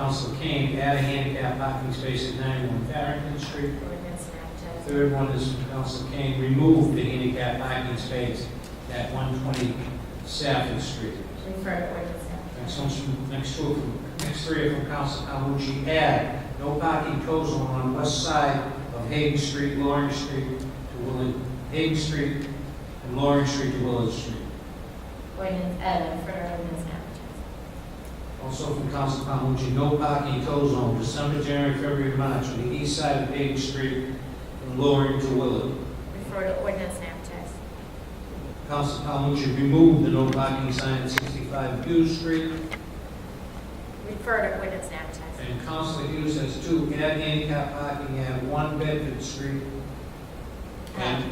Council Kane, add a handicap parking space at 91 Farrington Street. Ordinance and advertise. Third one is from Council Kane, remove the handicap parking space at 120 Safford Street. Refer to ordinance and advertise. Next three are from Council Calucci, add no parking tow zone on west side of Hayden Street, Loring Street to Willard, Hayden Street and Loring Street to Willard Street. Ordinance, refer to ordinance and advertise. Also from Council Calucci, no parking tow zone December, January, February, March on the east side of Hayden Street from Loring to Willard. Refer to ordinance and advertise. Council Calucci, remove the no parking sign at 65 Hughes Street. Refer to ordinance and advertise. And Council Hughes has two, add handicap parking at 1 Bedford Street. And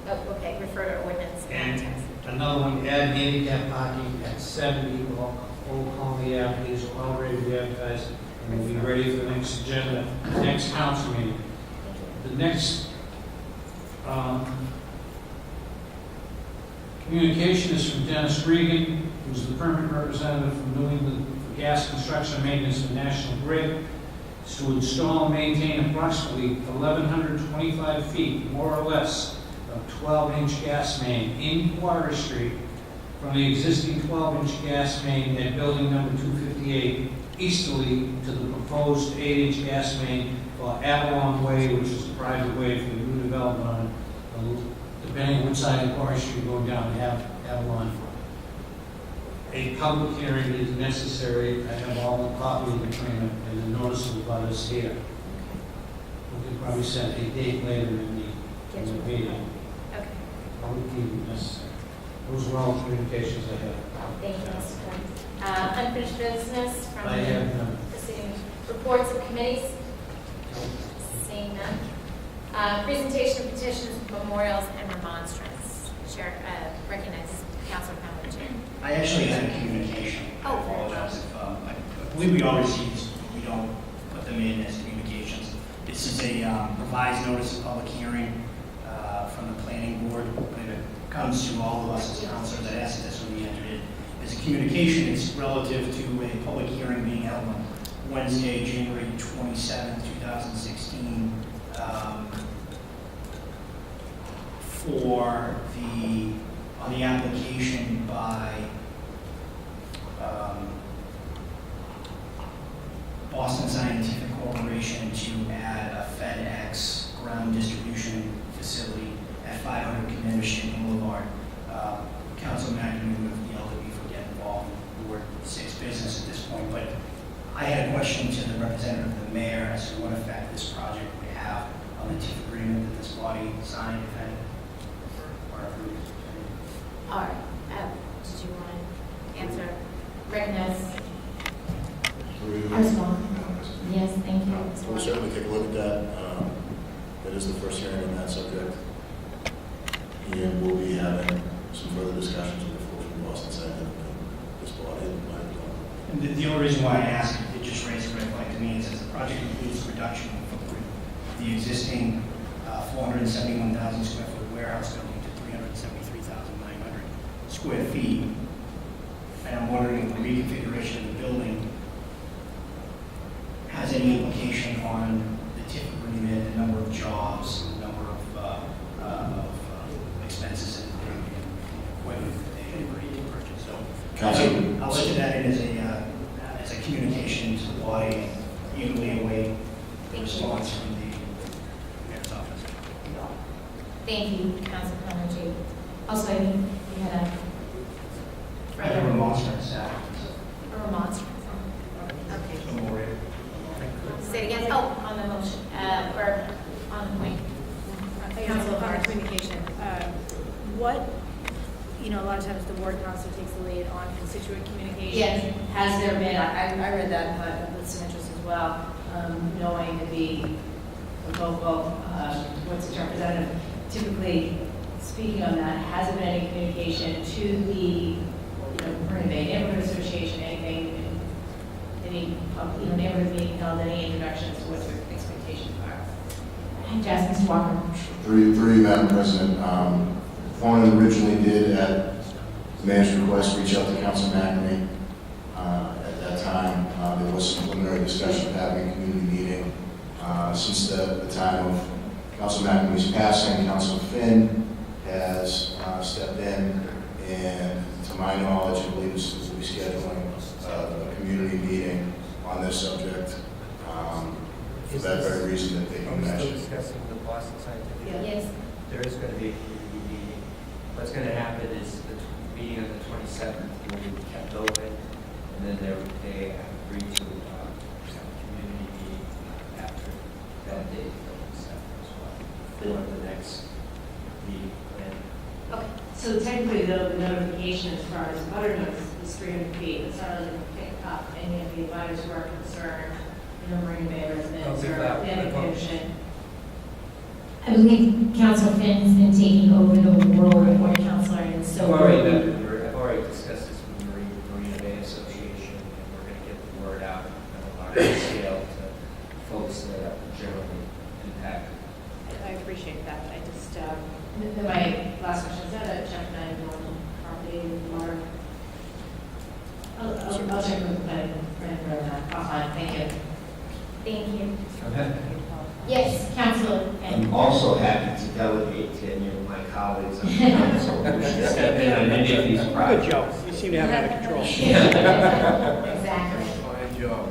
Okay, refer to ordinance and And advertise. another one, add handicap parking at 70 Old Colony Avenue. These will already be advertised and will be ready for the next agenda, next council meeting. The next communication is from Dennis Regan, who's the permanent representative from New England for gas construction and maintenance for National Grid. It's to install and maintain approximately 1,125 feet, more or less, of 12-inch gas main in Quarry Street from the existing 12-inch gas main at building number 258 easterly to the proposed 8-inch gas main for Avalon Way, which is a private way for new development on, depending on which side of Quarry Street you go down, Avalon. A public hearing is necessary. I have all the copy of the agreement and the notice of the butters here. We can probably set a date later in the meeting. Okay. Public hearing necessary. Those are all the communications I have. Thank you, Mr. Quinn. Unfinished business from I have none. the city. Reports of committees. Seeing none. Presentation of petitions, memorials, and remonstrance. Chair recognizes Councilor Calhoun. I actually had a communication. Oh, I apologize if, I believe we all receive these, but we don't put them in as communications. This is a revised notice of public hearing from the planning board. When it comes to all of us as councilors, I asked this when we entered it. As a communication, it's relative to a public hearing being held on Wednesday, January 27, 2016, on the application by Boston Scientific Corporation to add a FedEx ground distribution facility at 500 Commander Street Boulevard. Council McNamee would have yelled at me for getting involved in Ward 6 business at this point, but I had a question to the representative of the mayor as to what effect this project would have on the TIF agreement that this body signed, if any, or approved. All right. Did you want to answer? Recognize. Yes, thank you. We'll certainly take a look at that. That is the first hearing on that subject. And we'll be having some further discussions with the folks from Boston Scientific and this body. And the only reason why I asked, it just raised a red flag to me, is that the project includes a reduction in footprint. The existing 471,000 square foot warehouse building to 373,900 square feet. And I'm wondering if the reconfiguration of the building has any implication on the TIF agreement, the number of jobs, the number of expenses and equipment that they agreed to purchase. So Council. I'll let that in as a communication to the body and eagerly await the response from the mayor's office. Thank you, Councilor Calhoun. Also, you had I have a remonstrance after a remonstrance. Okay. this memorial. Say it again. Oh, on the motion, or on the point. Council On Barnes. communication, what, a lot of times the ward council takes the lead on constituent communication. Yes. Has there been, I read that, but with some interest as well, knowing to be vocal, what's its representative, typically speaking on that, has there been any communication to the, Marina Bay Neighborhood Association, anything, any, neighborhood meeting held, any introductions, what your expectations are? Yes, Mr. Walker. Through you, Madam President, Foreman originally did, at the mayor's request, reach out to Council McNamee at that time. There was some preliminary discussion of having a community meeting. Since the time of Council McNamee's passing, Council Finn has stepped in, and to my knowledge, I believe this will be scheduling a community meeting on this subject for that very reason that they Are can we still mention. discussing the Boston Scientific? Yes. There is going to be a community meeting. What's going to happen is the meeting on the 27th will be kept open, and then they have agreed to have a community meeting after that date, the 27th as well. For the next meeting plan. Okay, so technically, though, the notification as far as butter notice is 300 feet. It's not really going to pick up any of the abutters who are concerned, Marina Bay residents, or the other commission. I believe Council Finn has been taking over the role of board counselor, and so. I've already discussed this with the Marina Bay Association, and we're going to get the word out on a larger scale to folks that are generally impacted. I appreciate that. I just, then my last question, is that a chapter 9 normal property water? I'll check with the planning for that. Offline, thank you. Thank you. Okay. Yes, Councilor. I'm also happy to delegate to any of my colleagues on the council who should step in on any of these projects. Good, Joe. You seem to have it under control. Exactly. Fine job.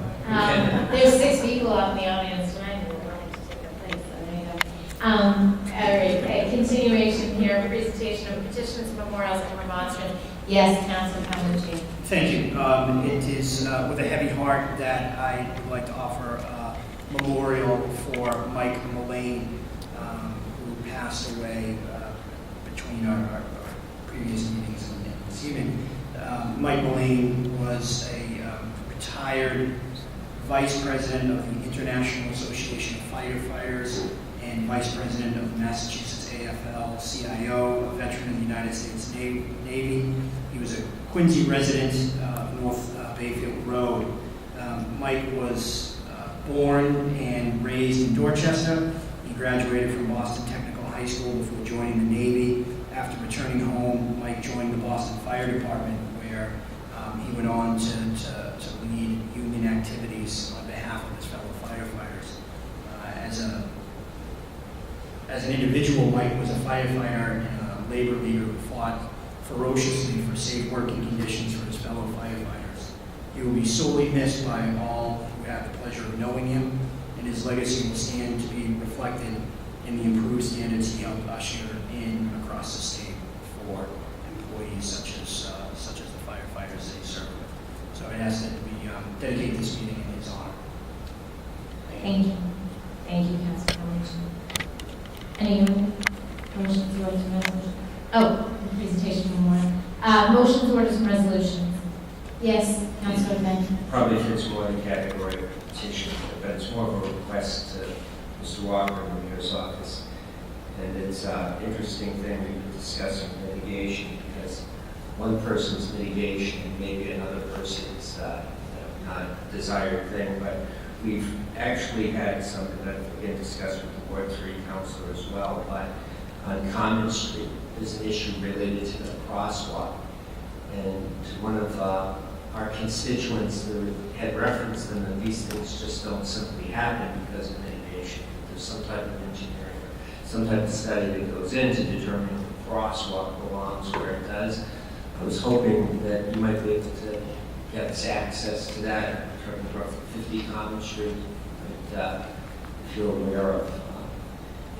There's 6 people out in the audience tonight who would like to take their place, so there you go. All right, a continuation here, presentation of petitions, memorials, and remonstrance. Yes, Councilor Calhoun. Thank you. It is with a heavy heart that I would like to offer a memorial for Mike Mullane, who passed away between our previous meetings and this evening. Mike Mullane was a retired vice president of the International Association of Firefighters and vice president of the Massachusetts AFL-CIO, a veteran of the United States Navy. He was a Quincy resident of North Bayfield Road. Mike was born and raised in Dorchester. He graduated from Boston Technical High School before joining the Navy. After returning home, Mike joined the Boston Fire Department, where he went on to lead union activities on behalf of his fellow firefighters. As an individual, Mike was a firefighter and a labor leader who fought ferociously for safe working conditions for his fellow firefighters. He will be sorely missed by all who have the pleasure of knowing him, and his legacy will stand to be reflected in the improved standards he helped usher in across the state for employees such as the firefighters that he served with. So I ask that we dedicate this meeting in his honor. Thank you. Thank you, Councilor Calhoun. Any motions, orders, and resolutions? Oh, presentation memorial. Motions, orders, and resolutions. Yes, Councilor Finn. Probably fits more in the category of petition, but it's more of a request to Mr. Walker in the mayor's office. And it's an interesting thing we've been discussing litigation, because one person's litigation and maybe another person's not a desired thing, but we've actually had something that we can discuss with the Ward 3 councilor as well, but on Common Street, there's an issue related to the crosswalk. And to one of our constituents that had referenced them that these things just don't simply happen because of mitigation. There's some type of engineering, some type of study that goes into determining if the crosswalk belongs where it does. I was hoping that you might be able to get us access to that, in terms of 50 Common Street. But if you're aware of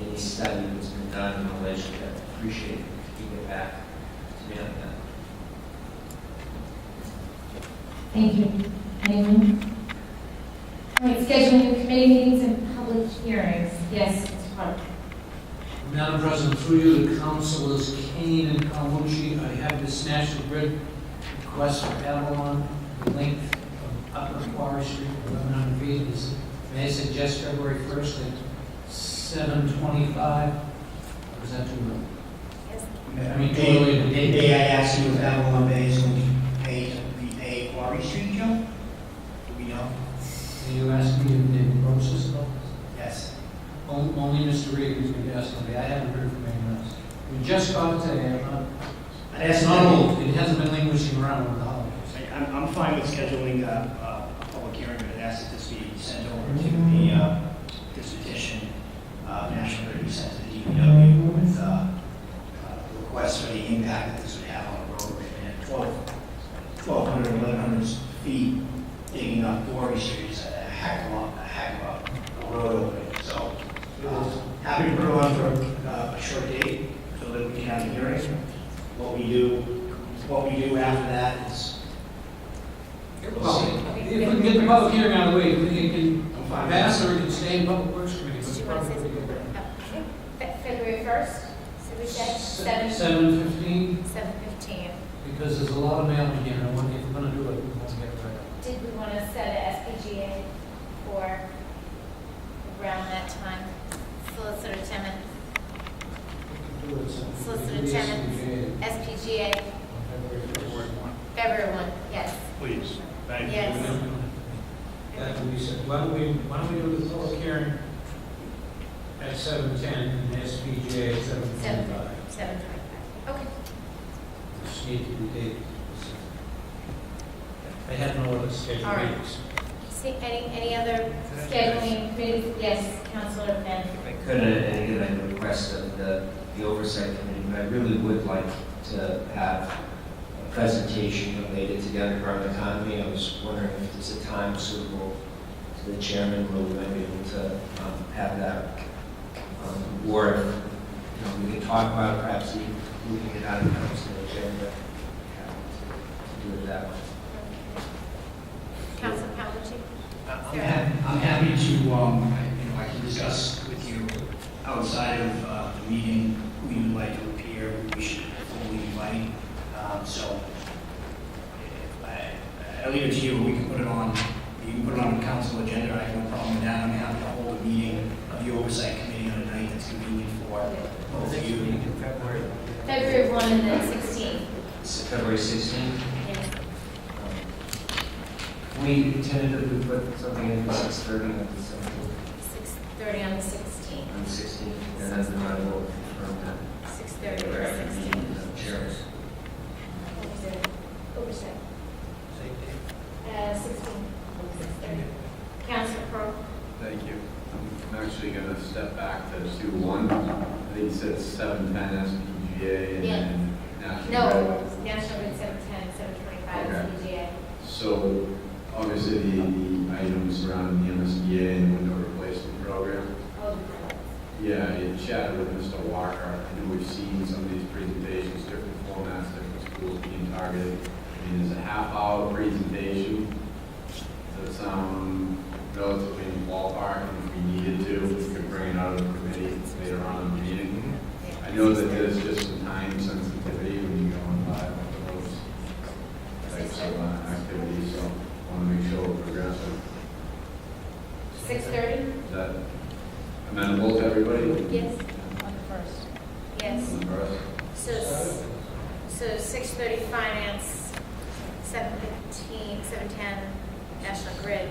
any study that's been done in relation to that, I appreciate it if you get back to me on that. Thank you. Anyone? All right, scheduling of committee meetings and public hearings. Yes, Mr. Clark. Madam President, through you to Councilors Kane and Calhoun, I have this National Grid request for Avalon, the length of Upper Quarry Street, 1,100 feet. May I suggest February 1st at 7:25? Or is that too early? Yes. I mean, too early in the day. May I ask you if Avalon Bay is going to repay Quarry Street, Joe? Do we know? Are you asking me if they approach this about this? Yes. Only Mr. Reed is going to ask me. I haven't heard from anyone else. We just got it today. It's not old. It hasn't been languishing around with the holidays. I'm fine with scheduling a public hearing we do. What we do after that is, Well, if we can get the public hearing out of the way, we can pass or we can stay in public works committee. Did you want to say something? February 1st, so we said 7:15, 7:15. because there's a lot of mailing here, and I want, if we're gonna do it, we want to get it right. Did we want to set a SPGA for around that time? Solicitor Timmons, We can do it, so we Solicitor can do the Timmons, SPGA SPGA, on February 1, yes. Please. Thank you. Yes. February 1. That would be, why don't we do the public hearing at 7:10 and the SPGA at 7:25? 7:25. Okay. Just need to be dated. They have no other scheduled All right. meetings. See, any other scheduling committees? Yes, Councilor Finn. If I could, and again, I request of the oversight committee, but I really would like to have a presentation related to the underground economy. I was wondering if there's a time suitable to the chairman where we might be able to have that, or if we could talk about perhaps even moving it out of council agenda, to do it that way. Council Calhoun. I'm happy to, I can discuss with you outside of the meeting who you'd like to appear, who we should fully invite. So I leave it to you. We can put it on. You can put it on the council agenda. I have no problem with that. I'm happy to hold a meeting of the oversight committee on a night that's convenient for both of you. February 1 and then 16. February 16th. Yes. We tentatively put something in for 6:30 on the 17th, 6:30 on the 16th. on the 16th, and then I will confirm that. 6:30 or 16th. Chairs. Oversight. 16. 6:30. Councilor Pearl. Thank you. I'm actually going to step back to 2-1. I think it said 7:10 SPGA and Yeah. then National No, Grid. National Grid 7:10, 7:25 Okay. CGA. So obviously the items surrounding the MSBA and the window replacement program. Oh, Yeah, I chatted with Mr. Walker. I know we've seen some of these presentations, different formats, different schools being targeted. I mean, there's a half-hour presentation. Does that sound relatively in the ballpark? And if we needed to, we could bring it out of the committee later on in the meeting. I know that there's just some time sensitivity when you go on live with those types of activities, so I want to make sure we're progressive. 6:30? Is that amenable to everybody? Yes. On the 1st. Yes. On the first? So 6:30 finance, 7:15, 7:10 National Grid,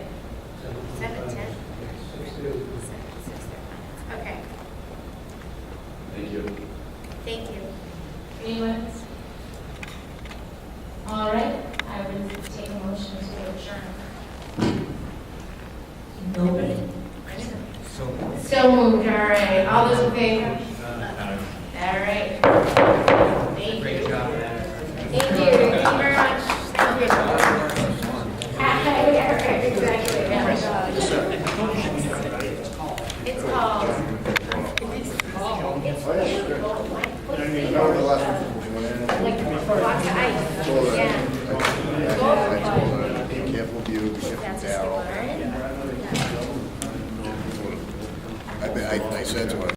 7:10? 6:30 finance. Okay, Thank you. thank you. Anyone else? All right, I would take a motion to adjourn. Nobody? So moved, all right. All those in favor? All right. Thank you. Great job, Thank you. Thank you very much. Thank you. Exactly. Yeah. It's called. Like blocks of ice. Yeah. Be careful of you, be careful of That's a Darryl. right? I said to her,